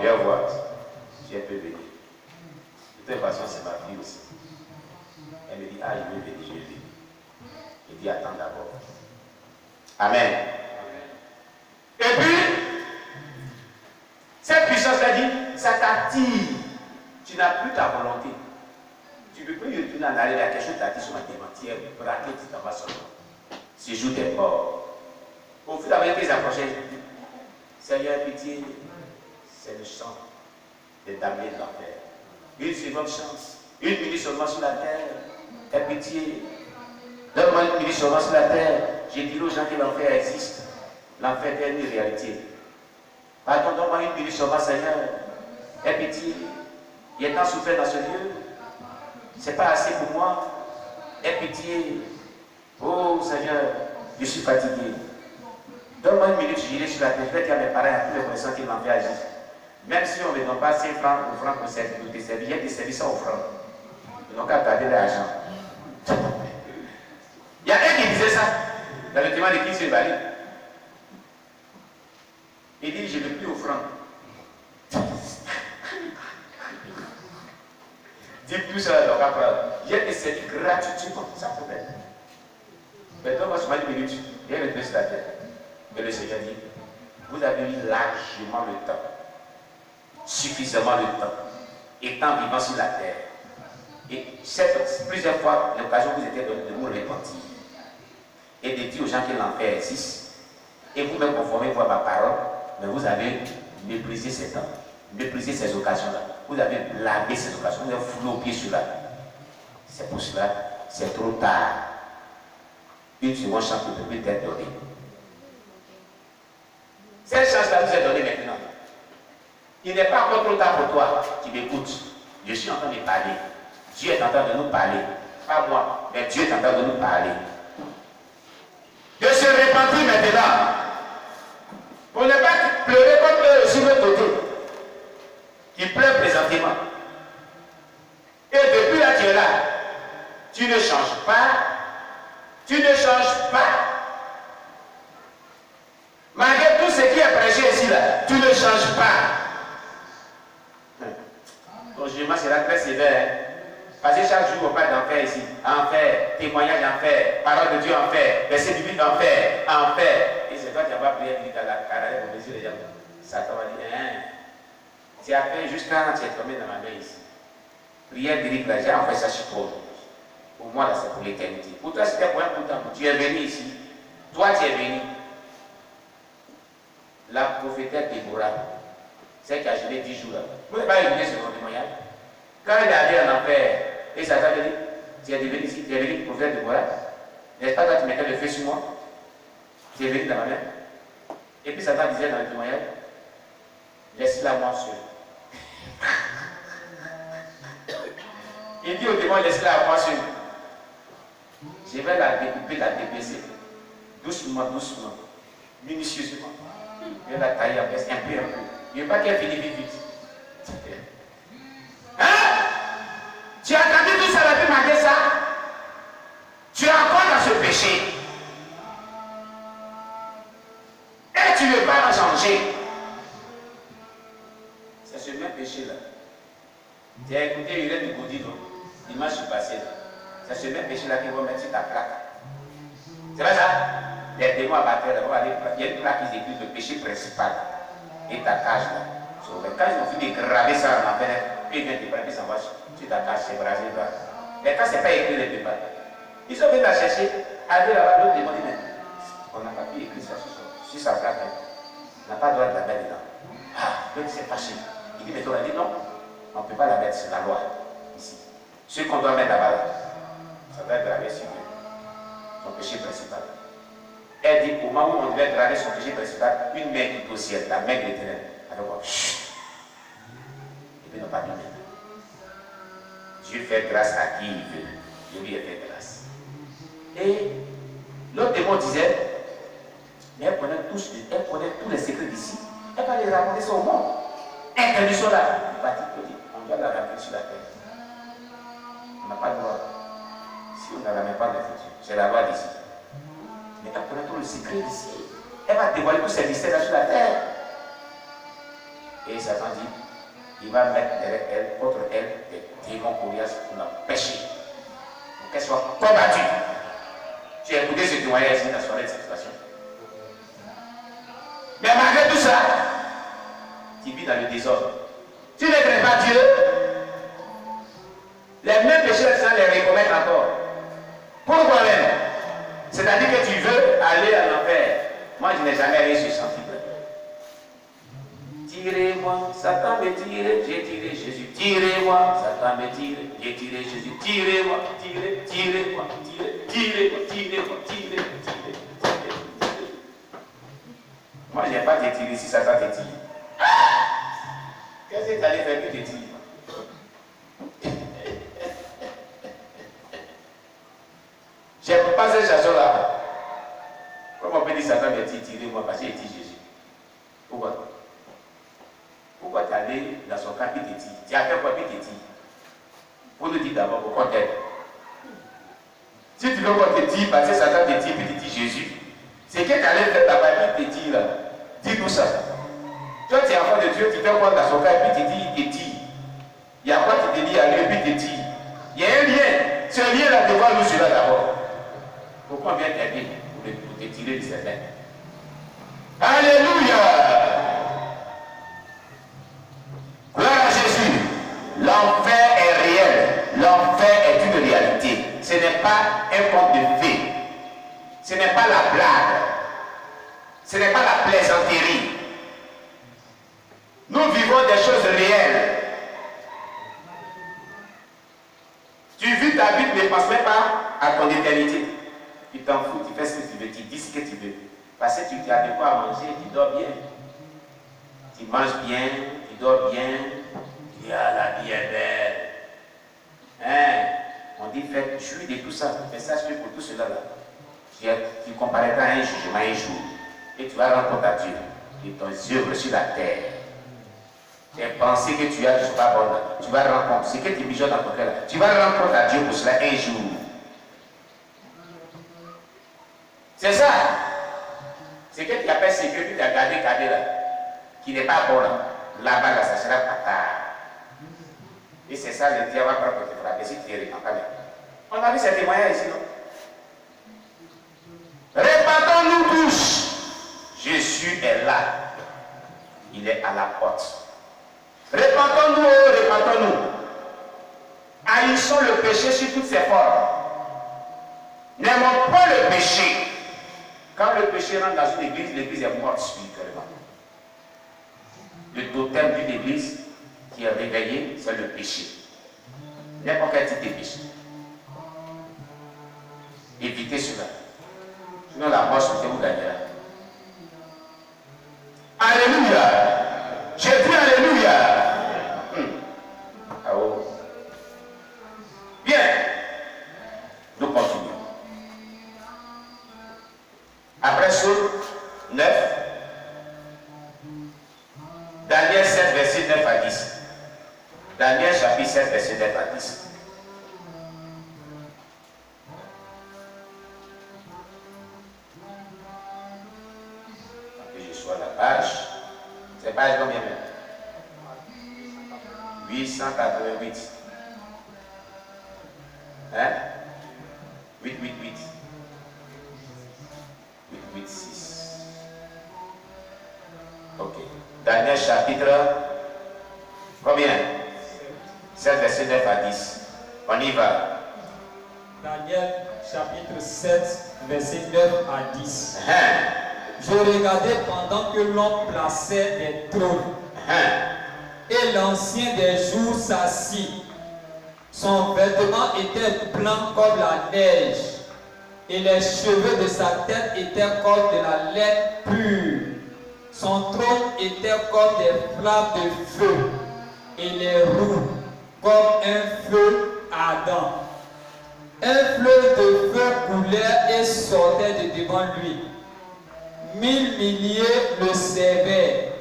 viens voir. J'ai un peu venu. De toute façon, c'est ma fille aussi. Elle me dit, ah, je vais venir, je vais venir. Je dis, attends d'abord. Amen. Et puis, cette puissance-là dit, ça t'attire. Tu n'as plus ta volonté. Tu ne peux plus retourner en arrière, quelque chose t'attire sur la démentière, braquer, tu t'en vas seulement. Ce jour t'es mort. Au fur et à mesure qu'ils approchaient, je dis, Seigneur, pitié, c'est le chant des damnés de l'enfer. Une seconde chance, une minute seulement sur la terre, aie pitié. Donne-moi une minute seulement sur la terre. J'ai dit aux gens que l'enfer existe. L'enfer est une réalité. Pardon, donne-moi une minute seulement, Seigneur. Aie pitié. Il y a tant souffert dans ce lieu. C'est pas assez pour moi. Aie pitié. Oh Seigneur, je suis fatigué. Donne-moi une minute, j'irai sur la terre. Je vais dire à mes parents, à tous les connaissants qui l'enfer agissent. Même si on ne donne pas 5 francs ou francs pour tes services, il y a des services sans offrande. Ils n'ont qu'à garder l'argent. Il y a un qui disait ça dans le témoin de qui se valide. Il dit, je ne veux plus offrande. Dis tout ça, donc après, il y a des services gratuitement, ça peut être. Maintenant, moi, je m'en dis minutes, il y a le sur la terre. Mais le Seigneur dit, vous avez eu largement le temps, suffisamment le temps, étant vivant sur la terre. Et plusieurs fois, l'occasion vous était donnée de vous repentir et de dire aux gens que l'enfer existe. Et vous-même conformez-vous à ma parole, mais vous avez méprisé ces temps, méprisé ces occasions-là. Vous avez blâmé ces occasions, vous avez foulé au pied sur là. C'est pour cela, c'est trop tard. Une seconde chance ne peut plus être donnée. Cette chance-là vous est donnée maintenant. Il n'est pas encore trop tard pour toi qui m'écoutes. Je suis en train de parler. Dieu est en train de nous parler. Pas moi, mais Dieu est en train de nous parler. De se repentir maintenant. Pour ne pas pleurer comme eux sur le côté. Qui pleurent présentement. Et depuis là, tu es là. Tu ne changes pas. Tu ne changes pas. Malgré tout ce qui est prêché ici, là, tu ne changes pas. Ton jugement sera très sévère. Hein? Parce que chaque jour, on parle d'enfer ici. Enfer, témoignage d'enfer, parole de Dieu enfer, verset biblique enfer, enfer. Et c'est toi qui vas prier dans la carrière pour les gens. Satan va dire, hein, tu as fait juste quand tu es tombé dans ma main ici. Prière lyrique, là, j'ai envoyé ça sur toi. Pour moi, là, c'est pour l'éternité. Pour toi, c'était pour un bout de temps. Tu es venu ici. Toi, tu es venu. La prophétesse Déborah, celle qui a gêné 10 jours là. Vous n'avez pas écouté ce témoignage. Quand elle est allée en enfer, et Satan lui dit, tu es venu ici, tu es venu prophète Déborah. N'est-ce pas toi qui mettais le feu sur moi? Tu es venu dans ma main. Et puis Satan disait dans le témoignage, laisse-la moi seul. Il dit au démon, laisse-la moi seul. Je vais la découper, la dépêcher. Doucement, doucement, minutieusement. Je vais la tailler un peu, un peu. Je ne veux pas qu'elle finisse vite. Hein? Tu as entendu tout ça, la vie manquer ça? Tu es encore dans ce péché. Et tu ne veux pas en changer. C'est ce même péché-là. Tu as écouté Hélène du Gaudi, non? Dimanche passé. C'est ce même péché-là qui va mettre sur ta plaque. C'est vrai ça? Les démons abatteurs, il y a une plaque qui écrit le péché principal. Et ta cage là. Quand ils ont fini de graver ça en enfer, puis ils viennent te prendre, puis ça va sur ta cage, c'est brasé là. Mais quand c'est pas écrit les débats, ils sont venus la chercher, aller là-bas, l'autre démon dit, mais on n'a pas pu écrire ça sur sa plaque. On n'a pas le droit de la mettre dedans. Ah, l'autre s'est fâché. Il dit, mais on a dit non, on ne peut pas la mettre, c'est la loi. Ici. Ce qu'on doit mettre là-bas, là, ça doit être gravé sur son péché principal. Elle dit, au moment où on devait graver son péché principal, une main tout au ciel, la main de l'Éternel. Alors quoi? Et puis, non pas bien. Dieu fait grâce à qui il veut. Dieu lui a fait grâce. Et l'autre démon disait, mais elle connaît tous les secrets d'ici. Elle va les raconter ça au monde. Interdiction là. On doit la ramener sur la terre. On n'a pas le droit. Si on ne la ramène pas dans le futur, c'est la loi d'ici. Mais elle connaît tout le secret d'ici. Elle va dévoiler tous ses mystères sur la terre. Et Satan dit, il va mettre derrière elle, contre elle, des démons coriaces pour l'empêcher. Pour qu'elle soit combattue. Tu as écouté ce témoignage ici dans la soirée de cette situation. Mais malgré tout ça, tu vis dans le désordre. Tu ne crains pas Dieu. Les mêmes péchés, ça les recommettre encore. Pourquoi même? C'est-à-dire que tu veux aller à l'enfer. Moi, je n'ai jamais réussi ce sentiment. Tirez-moi, Satan me tire, j'ai tiré Jésus. Tirez-moi, Satan me tire, j'ai tiré Jésus. Tirez-moi, tirez-moi, tirez-moi, tirez-moi, tirez-moi. Moi, je n'ai pas te tiré si Satan te tire. Qu'est-ce que tu allais faire que te tire? J'aime pas cette chanson-là. Comment on peut dire Satan me tire, tirez-moi parce qu'il tire Jésus? Pourquoi? Pourquoi tu es allé dans son camp et te tire? Tu as fait quoi et te tire? Pour nous dire d'abord pourquoi t'aimes. Si tu veux qu'on te tire parce que Satan te tire et te tire Jésus, c'est que tu allais faire là-bas et te tire là. Dis-nous ça. Toi tu es enfant de Dieu, tu fais quoi dans son camp et puis tu dis il te tire. Il y a quoi qui te dit à lui et puis il te tire? Il y a un lien. Ce lien-là, tu vois nous cela d'abord. Pourquoi on vient t'aider pour te tirer de certains? Alléluia! Gloire à Jésus. L'enfer est réel. L'enfer est une réalité. Ce n'est pas un conte de fées. Ce n'est pas la blague. Ce n'est pas la plaisanterie. Nous vivons des choses réelles. Tu vis ta vie, ne pense même pas à ton éternité. Tu t'en fous, tu fais ce que tu veux, tu dis ce que tu veux. Parce que tu as de quoi manger, tu dors bien. Tu manges bien, tu dors bien. Tu dis, ah, la vie est belle. Hein? On dit, faites, jouis de tout ça. Mais sache que pour tout cela, là, tu compareras à un jugement un jour. Et tu vas rendre compte à Dieu de tes œuvres sur la terre. Tes pensées que tu as qui ne sont pas bonnes. Tu vas rendre compte. Ce que tu mijotes dans ton cœur, tu vas rendre compte à Dieu pour cela un jour. C'est ça. C'est que tu appelles ce que tu as gardé là, qui n'est pas bon là. Là-bas, là, ça sera tard. Et c'est ça, le diable va prendre pour te frapper si tu es récompense. On a vu ces témoignages ici, non? Répandons-nous tous. Jésus est là. Il est à la porte. Répandons-nous, répandons-nous. Haïssons le péché sous toutes ses formes. N'aimons pas le péché. Quand le péché rentre dans une église, l'église est morte spirituellement. Le totem d'une église qui est réveillé, c'est le péché. N'importe quel type de péché. Évitez cela. Sinon la mort sur vous gagnera. Alléluia. J'ai dit alléluia. Ah oh. Bien. Nous continuons. Après ce 9, Daniel 7, verset 9 à 10. Daniel chapitre 7, verset 9 à 10. Que je sois la page. C'est page combien même? 888. Hein? 888. 886. Ok. Daniel chapitre combien? 7 verset 9 à 10. On y va. Daniel chapitre 7 verset 9 à 10. Je regardais pendant que l'on plaçait des trônes. Et l'ancien des jours s'assit. Son vêtement était blanc comme la neige. Et les cheveux de sa tête étaient comme de la laine pure. Son trône était comme des flammes de feu. Et les roues comme un feu ardent. Un fleuve de feu coulait et sortait de devant lui. 1000 milliers le servaient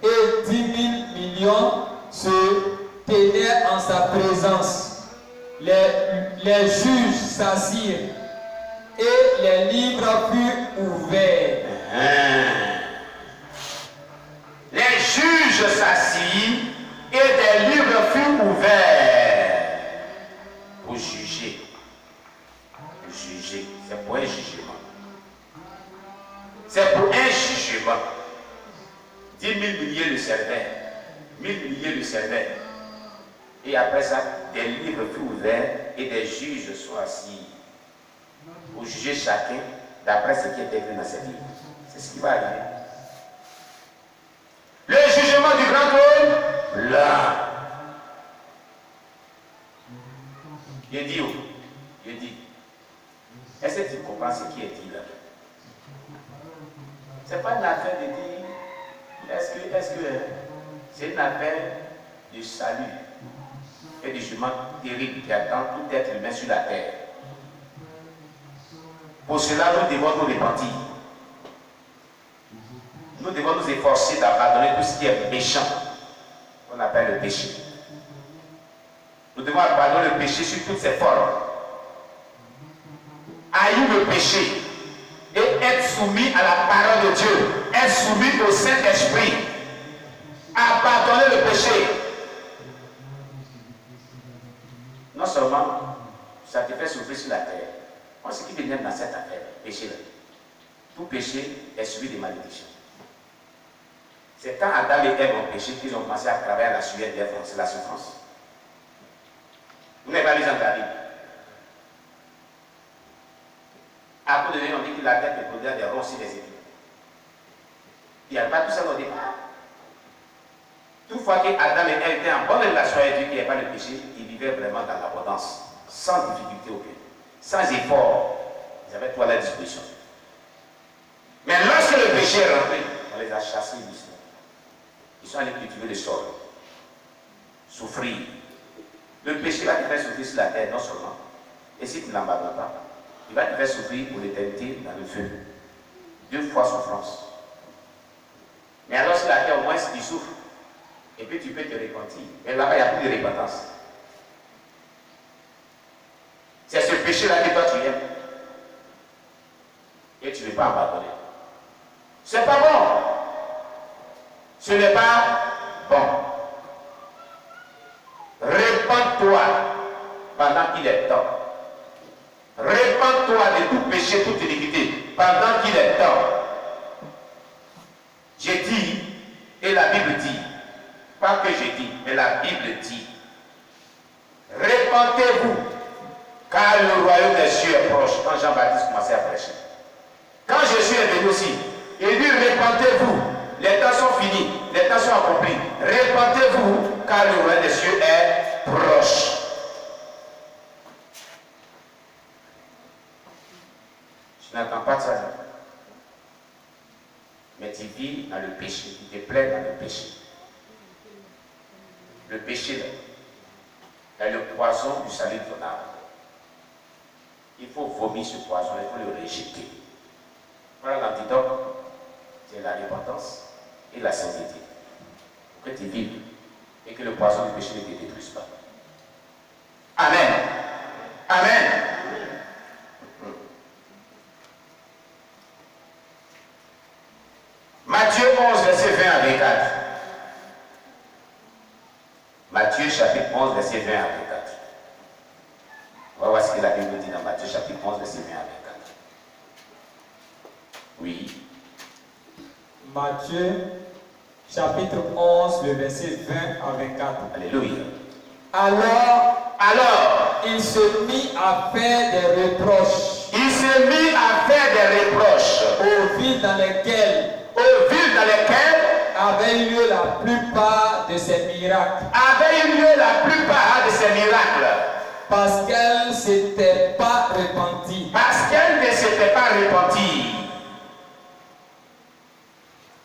et 10 000 millions se tenaient en sa présence. Les juges s'assirent et les livres furent ouverts. Les juges s'assirent et des livres furent ouverts pour juger. Juger, c'est pour un jugement. C'est pour un jugement. 10 000 milliers le servaient, 1000 milliers le servaient. Et après ça, des livres furent ouverts et des juges sont assis pour juger chacun d'après ce qui est écrit dans ces livres. C'est ce qui va arriver. Le jugement du grand trône, là. Il dit où? Il dit. Est-ce que tu comprends ce qui est dit là? Ce n'est pas une affaire de dire, est-ce que c'est une affaire de salut et de jugement terrible qui attend tout être humain sur la terre. Pour cela, nous devons nous repentir. Nous devons nous efforcer d'abandonner tout ce qui est méchant, qu'on appelle le péché. Nous devons abandonner le péché sur toutes ses formes. Haïr le péché et être soumis à la parole de Dieu, être soumis au Saint-Esprit. Abandonner le péché. Non seulement ça te fait souffrir sur la terre. Moi, ce qui m'énerve dans cette affaire, péché-là, tout péché est suivi de malédiction. C'est quand Adam et Ève ont péché qu'ils ont commencé à travailler à la sueur des front, c'est la souffrance. Vous n'avez pas lu dans la Bible. À coup de on dit que la tête est produire des ronds sur les épines. Il n'y a pas tout ça au départ. Toutefois que Adam et Ève étaient en bonne relation avec Dieu, qui n'y avait pas de péché, ils vivaient vraiment dans l'abondance, sans difficulté aucune, sans effort. Ils avaient tout à leur disposition. Mais lorsque le péché est rentré, on les a chassés d'ici. Ils sont allés cultiver le sol, souffrir. Le péché va te faire souffrir sur la terre, non seulement. Et si tu ne l'abandonnes pas, il va te faire souffrir pour l'éternité dans le feu. 2 fois souffrance. Mais alors sur la terre, au moins, si tu souffres, et puis tu peux te repentir. Mais là-bas, il n'y a plus de repentance. C'est ce péché-là que toi tu aimes. Et tu ne veux pas abandonner. C'est pas bon. Ce n'est pas bon. Répands-toi pendant qu'il est temps. Répands-toi de tout péché, toute iniquité pendant qu'il est temps. J'ai dit, et la Bible dit, pas que j'ai dit, mais la Bible dit, répentez-vous, car le royaume des cieux est proche. Quand Jean-Baptiste commençait à prêcher. Quand Jésus est venu aussi, il dit, répentez-vous, les temps sont finis, les temps sont accomplis. Répentez-vous, car le royaume des cieux est proche. Je n'entends pas de ça. Mais tu vis dans le péché, tu te plais dans le péché. Le péché là, est le poison du salut de ton âme. Il faut vomir ce poison, il faut le rejeter. Voilà l'antidote, c'est la repentance et la sainteté. Pour que tu vives et que le poison du péché ne te détruise pas. Amen. Amen. Matthieu 11, verset 20 à 24. Matthieu chapitre 11, verset 20 à 24. On va voir ce que la Bible dit dans Matthieu chapitre 11, verset 20 à 24. Oui. Matthieu chapitre 11, le verset 20 à 24. Alléluia. Alors, il se mit à faire des reproches. Il se mit à faire des reproches aux villes dans lesquelles avaient eu lieu la plupart de ces miracles. Parce qu'elles ne s'étaient pas repenties.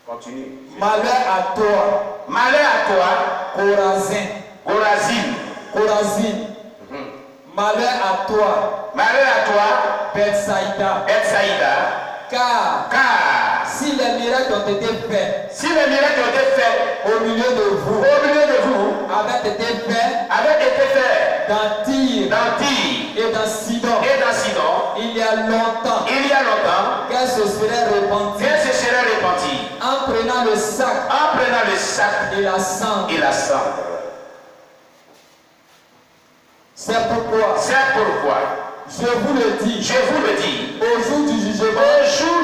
Continue. Malheur à toi, Chorazine. Malheur à toi, Bethsaïda. Car si les miracles ont été faits, au milieu de vous, avaient été faits dans Tyr et dans Sidon, il y a longtemps, qu'elles se seraient repenties en prenant le sang sac En prenant le sac et la cendre. et la cendre. C'est pourquoi, C'est pourquoi, je vous le dis, je vous le dis, au jour du jugement, au jour